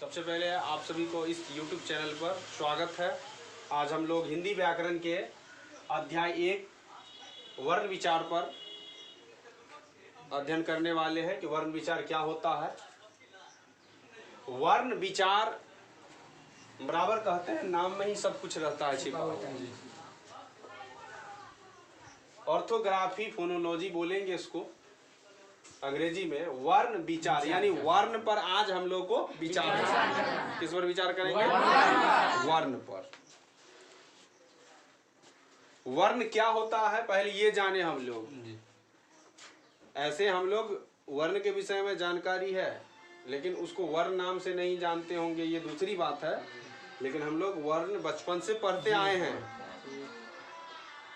सबसे पहले आप सभी को इस YouTube चैनल पर स्वागत है। आज हम लोग हिंदी व्याकरण के अध्याय 1 वर्ण विचार पर अध्ययन करने वाले हैं कि वर्ण विचार क्या होता है। वर्ण विचार बराबर कहते हैं, नाम में ही सब कुछ रहता है छिपा हुआ। ऑर्थोग्राफी फोनोलॉजी बोलेंगे इसको अंग्रेजी में। वर्ण विचार यानी वर्ण पर आज हम लोग को विचार करेंगे। किस पर विचार करेंगे? वर्ण पर। वर्ण क्या होता है पहले ये जाने हम लोग। ऐसे हम लोग वर्ण के विषय में जानकारी है, लेकिन उसको वर्ण नाम से नहीं जानते होंगे, ये दूसरी बात है। लेकिन हम लोग वर्ण बचपन से पढ़ते आए हैं।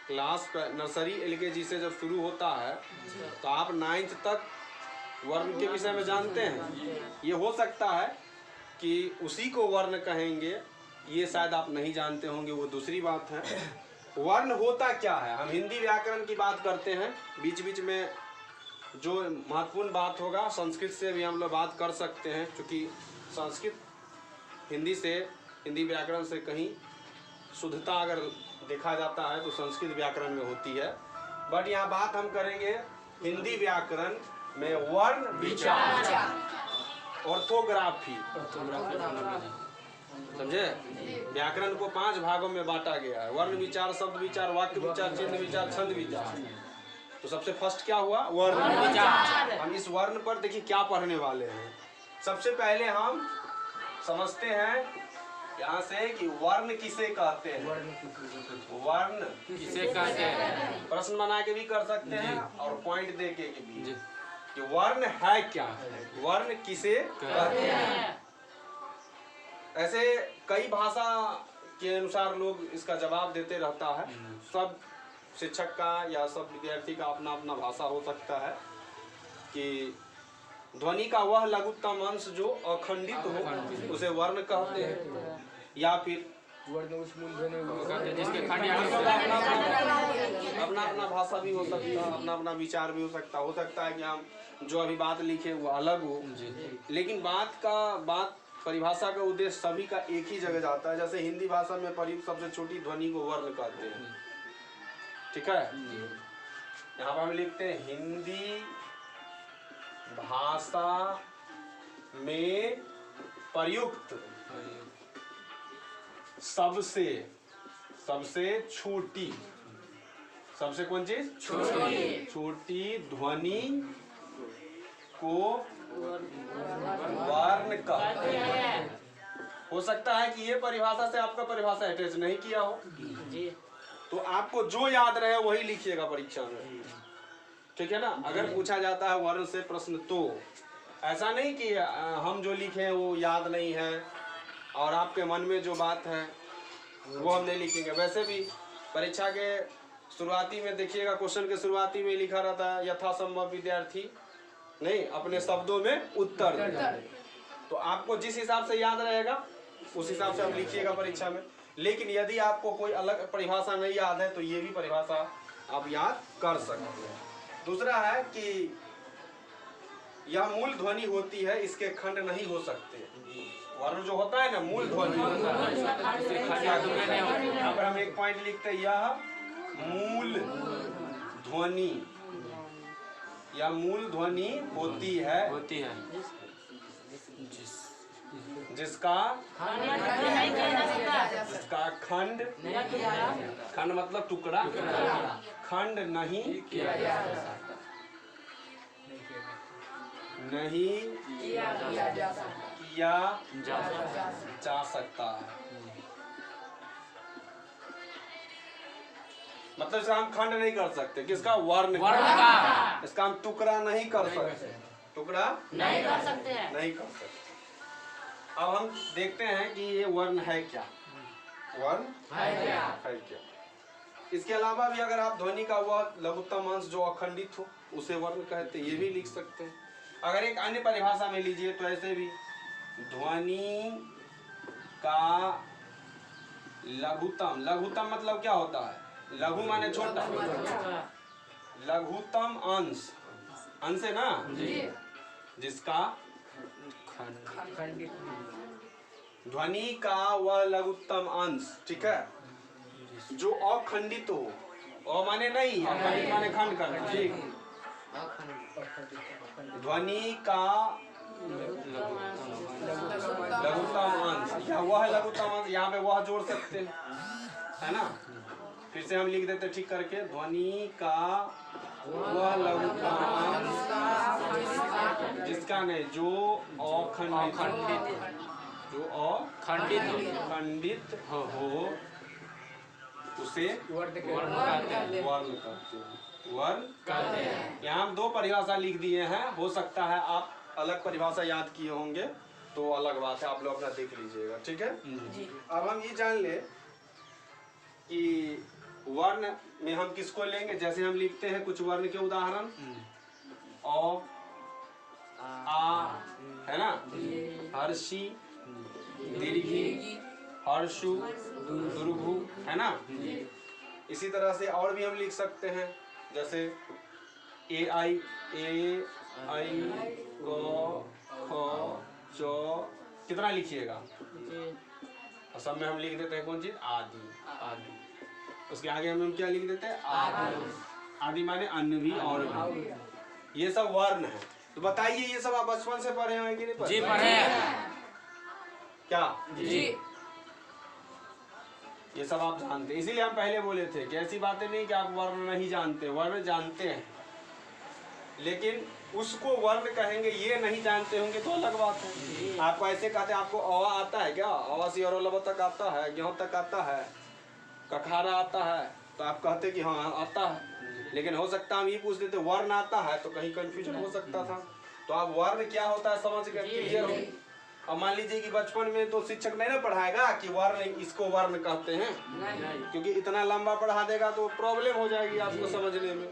क्लास नर्सरी LKG से जब शुरू होता है तो आप 9th तक वर्ण के विषय में जानते हैं। ये हो सकता है कि उसी को वर्ण कहेंगे, ये शायद आप नहीं जानते होंगे, वो दूसरी बात है। वर्ण होता क्या है? हम हिंदी व्याकरण की बात करते हैं, बीच बीच में जो महत्वपूर्ण बात होगा संस्कृत से भी हम लोग बात कर सकते हैं, क्योंकि संस्कृत हिंदी व्याकरण से कहीं शुद्धता अगर देखा जाता है तो संस्कृत व्याकरण में होती है। बट यहाँ बात हम करेंगे हिंदी व्याकरण में वर्ण विचार, ऑर्थोग्राफी। समझे? व्याकरण को 5 भागों में बांटा गया है। वर्ण विचार, शब्द विचार, वाक्य विचार, चिन्ह विचार, छंद विचार। तो सबसे फर्स्ट क्या हुआ? वर्ण विचार। हम इस वर्ण पर देखिए क्या पढ़ने वाले हैं। सबसे पहले हम समझते हैं यहाँ से कि वर्ण किसे कहते हैं। वर्ण किसे कहते हैं? प्रश्न बना के भी कर सकते हैं और पॉइंट दे के भी कि वर्ण है क्या, वर्ण किसे कहते हैं। ऐसे कई भाषा के अनुसार लोग इसका जवाब देते रहता है। सब शिक्षक का या सब विद्यार्थी का अपना अपना भाषा हो सकता है कि ध्वनि का वह लघुत्तम अंश जो अखंडित हो उसे वर्ण कहते हैं, या फिर अपना अपना भाषा भी हो सकता है, अपना अपना विचार भी हो सकता है कि हम जो अभी बात लिखे वो अलग हो, लेकिन बात परिभाषा का उद्देश्य सभी का एक ही जगह जाता है। जैसे हिंदी भाषा में प्रयुक्त सबसे छोटी ध्वनि को वर्ण कहते हैं। ठीक है, यहाँ पर हम लिखते हैं हिंदी भाषा में प्रयुक्त सबसे छोटी, सबसे कौन चीज? छोटी ध्वनि को वर्ण कहते हैं। हो सकता है कि ये परिभाषा से आपका परिभाषा अटैच नहीं किया हो, तो आपको जो याद रहे वही लिखिएगा परीक्षा में। ठीक है ना? अगर पूछा जाता है वर्ण से प्रश्न तो ऐसा नहीं कि हम जो लिखे हैं वो याद नहीं है और आपके मन में जो बात है वो हम नहीं लिखेंगे। वैसे भी परीक्षा के शुरुआती में देखिएगा, क्वेश्चन के शुरुआती में लिखा रहता है यथासंभव विद्यार्थी नहीं अपने शब्दों में उत्तर दें। तो आपको जिस हिसाब से याद रहेगा उस हिसाब से आप लिखिएगा परीक्षा में। लेकिन यदि आपको कोई अलग परिभाषा नहीं याद है तो ये भी परिभाषा आप याद कर सकते हैं। दूसरा है कि यह मूल ध्वनि होती है, इसके खंड नहीं हो सकते। वर्ण जो होता है ना, मूल ध्वनि होता है। यहाँ पर हम एक पॉइंट लिखते हैं, यह मूल ध्वनि या मूल ध्वनि होती है जिसका खंड मतलब टुकड़ा, खंड नहीं किया जा सकता है। मतलब इसका हम खंड नहीं कर सकते। किसका? वर्ण का। इसका हम टुकड़ा नहीं कर सकते, टुकड़ा नहीं कर सकते। अब हम देखते हैं कि ये वर्ण है क्या, वर्ण है क्या। इसके अलावा भी अगर आप ध्वनि का वह लघुत्तम अंश जो अखंडित हो उसे वर्ण कहते हैं, ये भी लिख सकते हैं। अगर एक अन्य परिभाषा में लीजिए तो ऐसे भी ध्वनि का लघुत्तम मतलब क्या होता है? लघु माने छोटा, लघुत्तम अंश है ना, जिसका ध्वनि का वह लघुत्तम अंश, ठीक है, जो अखंडित हो। अ माने नहीं, अखंडित माने खंड करना, ठीक। ध्वनि का लघुत्तम अंश या वह लघुत्तम अंश, यहाँ पे वह जोड़ सकते हैं, है ना। फिर से हम लिख देते ठीक करके, ध्वनि का वह लघुत्तम अंश जिसका नहीं, जो अखंडित, जो अखंडित हो उसे वर्ण कहते हैं। यहाँ हम दो परिभाषा लिख दिए हैं, हो सकता है आप अलग परिभाषा याद किए होंगे तो अलग बात है, आप लोग अपना देख लीजिएगा, ठीक है। अब हम ये जान ले कि वर्ण में हम किसको लेंगे। जैसे हम लिखते हैं कुछ वर्ण के उदाहरण, अ, आ, है ना, हर्षी, दीर्घी, हर्षु, दुर्घु, है ना। इसी तरह से और भी हम लिख सकते हैं, जैसे ए आई, क, ख, च, कितना लिखिएगा। और सब में हम लिख देते हैं कौन चीज, आदि। उसके आगे हम क्या लिख देते हैं, आदि। आदि माने अन्य भी और भी, ये सब वर्ण है। तो बताइए ये सब आप बचपन से पढ़े हैं कि नहीं पढ़े? जी पढ़े हैं। क्या जी ये सब आप जानते हैं, इसीलिए हम पहले बोले थे कि ऐसी बातें नहीं कि आप वर्ण नहीं जानते, वर्ण जानते हैं, लेकिन उसको वर्ण कहेंगे ये नहीं जानते होंगे तो अलग बात है। आपको ऐसे कहते हैं, आपको अ आता है क्या, अ से और लब तक आता है, गेहूं तक आता है, कखारा आता है, तो आप कहते कि हाँ आता है। लेकिन हो सकता है हम ये पूछ देते वर्ण आता है तो कहीं कंफ्यूजन हो सकता था। तो आप वर्ण क्या होता है समझ कर क्लियर हो। अब मान लीजिए कि बचपन में तो शिक्षक नहीं ना पढ़ाएगा कि वर्ण इसको वर्ण कहते हैं, क्योंकि इतना लंबा पढ़ा देगा तो प्रॉब्लम हो जाएगी आपको समझने में।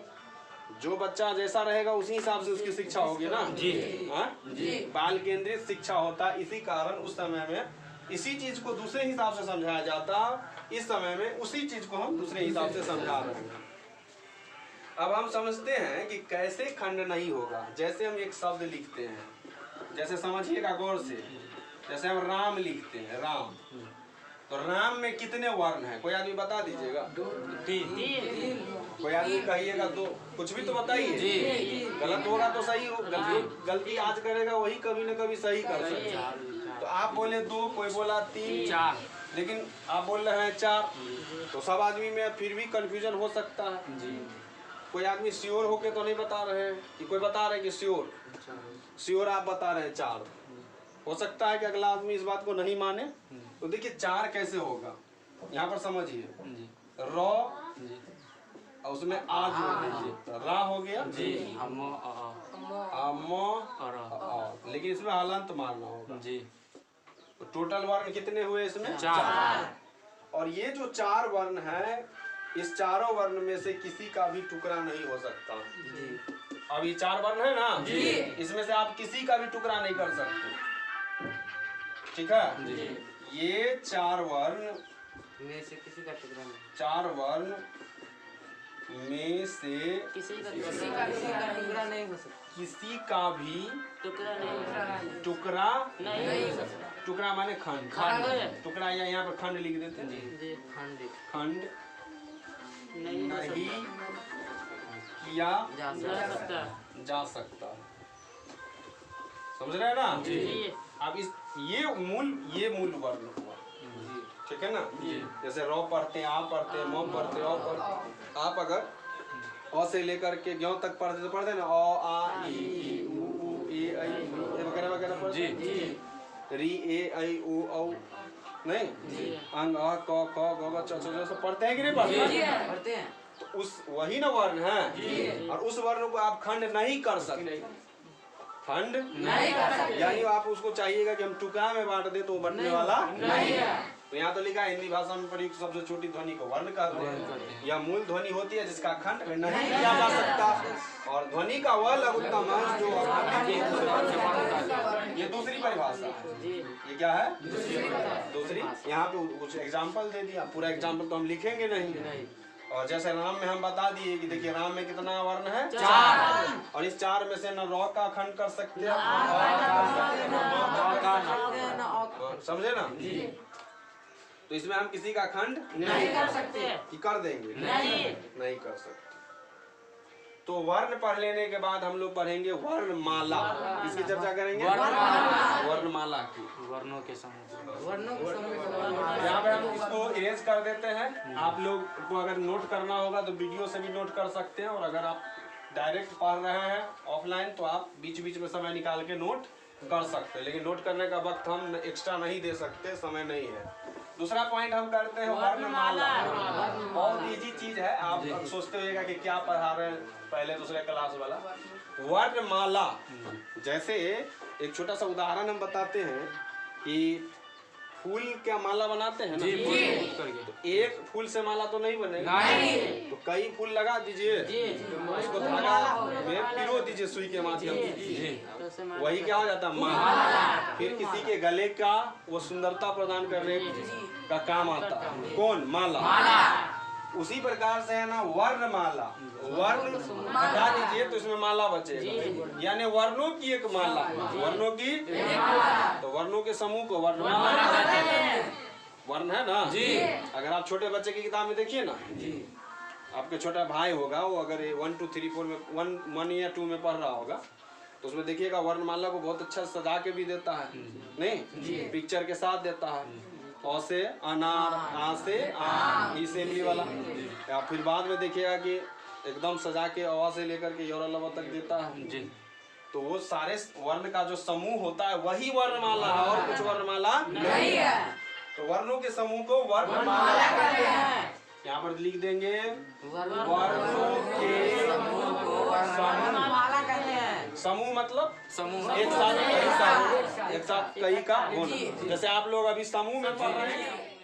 जो बच्चा जैसा रहेगा उसी हिसाब से उसकी शिक्षा होगी ना जी। बाल केंद्रित शिक्षा होता, इसी कारण उस समय में इसी चीज को दूसरे हिसाब से समझाया जाता, इस समय में उसी चीज को हम दूसरे हिसाब से समझा रहे हैं। अब हम समझते हैं कि कैसे खंड नहीं होगा। जैसे हम एक शब्द लिखते हैं, जैसे समझिएगा गौर से, जैसे हम राम लिखते हैं, राम, तो राम में कितने वर्ण हैं कोई आदमी बता दीजिएगा। 3। कोई आदमी कहिएगा 2, कुछ भी तो बताइए। गलत होगा तो सही हो, गलती आज करेगा वही कभी न कभी सही कर सकता। तो आप बोले 2, कोई बोला 3, 4, लेकिन आप बोल रहे हैं 4, तो सब आदमी में फिर भी कंफ्यूजन हो सकता है जी। कोई आदमी श्योर होके तो नहीं बता रहे हैं कि कोई बता रहे हैं कि श्योर आप बता रहे हैं 4। हो सकता है कि अगला आदमी इस बात को नहीं माने। तो देखिए 4 कैसे होगा, यहाँ पर समझिए, र और उसमें आ जोड़ दीजिए, रा हो गया जी, लेकिन इसमें हलंत मारना होगा जी। तो टोटल वर्ण कितने हुए इसमें? 4। और ये जो 4 वर्ण है, इस चारों वर्ण में से किसी का भी टुकड़ा नहीं हो सकता जी। अब ये 4 वर्ण है ना जी, इसमें से आप किसी का भी टुकड़ा नहीं कर सकते, ठीक है जी। ये 4 वर्ण में से किसी का टुकड़ा नहीं, 4 वर्ण में से किसी का टुकड़ा नहीं हो सकता, किसी का भी टुकड़ा नहीं, टुकड़ा माने खंड, टुकड़ा या यहाँ पर खंड लिख देते हैं जी। खंड नहीं किया जा सकता, समझ रहे हैं ना जी। अब इस ये मूल वर्ण हुआ, ठीक है ना। जैसे रो पढ़ते हैं, आप पढ़ते हैं, मोम पढ़ते हैं, और पढ़ते। आप अगर अ से लेकर के ज्ञ तक पढ़ते तो पढ़ते ना, अ आ ई उ ए ऐ वगैरह वगैरह पढ़ते जी। री ए ऐ उ औ नहीं, अंग अ क ख ग घ च छ सब पढ़ते हैं कि नहीं पढ़ते हैं? तो उस वही ना वर्ण है, और उस वर्ण को आप खंड नहीं कर सकते, खंड नहीं कर सकते। यानी आप उसको चाहिएगा कि हम टुकड़ा में बांट दे तो वो बंटने वाला नहीं है। तो यहाँ तो लिखा है हिंदी भाषा में प्रयुक्त सबसे छोटी ध्वनि को वर्ण कहते हैं। यह मूल ध्वनि होती है जिसका खंड नहीं किया जा सकता, और ध्वनि का वह लघुत्तम अंश जो ये दूसरी परिभाषा है। ये क्या है? दूसरी। यहाँ पे कुछ एग्जाम्पल दे दिया, पूरा एग्जाम्पल तो हम लिखेंगे नहीं, और जैसे राम में हम बता दिए कि देखिए राम में कितना वर्ण है? 4। और इस 4 में से न रॉ का खंड कर सकते हैं, समझे ना? तो इसमें हम किसी का खंड नहीं कर सकते। कि कर देंगे? नहीं कर सकते। तो वर्ण पढ़ लेने के बाद हम लोग पढ़ेंगे वर्णमाला। किसकी चर्चा करेंगे? वर्णमाला की। वर्णों के समूह। यहाँ पे हम इसको इरेज कर देते हैं। आप लोग को अगर नोट करना होगा तो वीडियो से भी नोट कर सकते हैं, और अगर आप डायरेक्ट पढ़ रहे हैं ऑफलाइन तो आप बीच बीच में समय निकाल के नोट कर सकते हैं, लेकिन नोट करने का वक्त हम एक्स्ट्रा नहीं दे सकते, समय नहीं है। दूसरा पॉइंट हम करते हैं वर्णमाला। बहुत इजी चीज है। आप सोचते होइएगा कि क्या पढ़ा रहे हैं पहले दूसरे क्लास वाला। वर्णमाला, जैसे एक छोटा सा उदाहरण हम बताते हैं कि फूल क्या माला बनाते हैं ना? तो एक फूल से माला तो नहीं बनेगा, तो कई फूल लगा दीजिए, उसको धागा में पिरो दीजिए सुई के माध्यम से, वही क्या हो जाता है? माला। फिर किसी के गले का वो सुंदरता प्रदान करने का काम आता है। कौन? माला। उसी प्रकार से है ना वर्णमाला। वर्ण हटा दीजिए तो इसमें माला बचेगा, यानी वर्णों की एक माला। वर्णों की, तो वर्णों के समूह को वर्णमाला कहते हैं। वर्ण है ना जी। अगर आप छोटे बच्चे की किताब में देखिए ना जी, आपके छोटा भाई होगा, वो अगर 1 2 3 4 में 1 या 2 में पढ़ रहा होगा तो उसमें देखिएगा वर्णमाला को बहुत अच्छा सजा के भी देता है, नहीं पिक्चर के साथ देता है। अ से अनार, आ से आम, ई से इमली वाला। या फिर बाद में देखिएगा कि एकदम सजा के अ से लेकर के य ल तक देता है जी। तो वो सारे वर्ण का जो समूह होता है वही वर्णमाला है, और कुछ वर्णमाला नहीं है। तो वर्णों के समूह को वर्णमाला कहते हैं। यहाँ पर लिख देंगे वर्णों के समूह को वर्णमाला कहते हैं। समूह मतलब समूह, एक साथ कई का होना। जैसे आप लोग अभी समूह में पढ़ रहे हैं,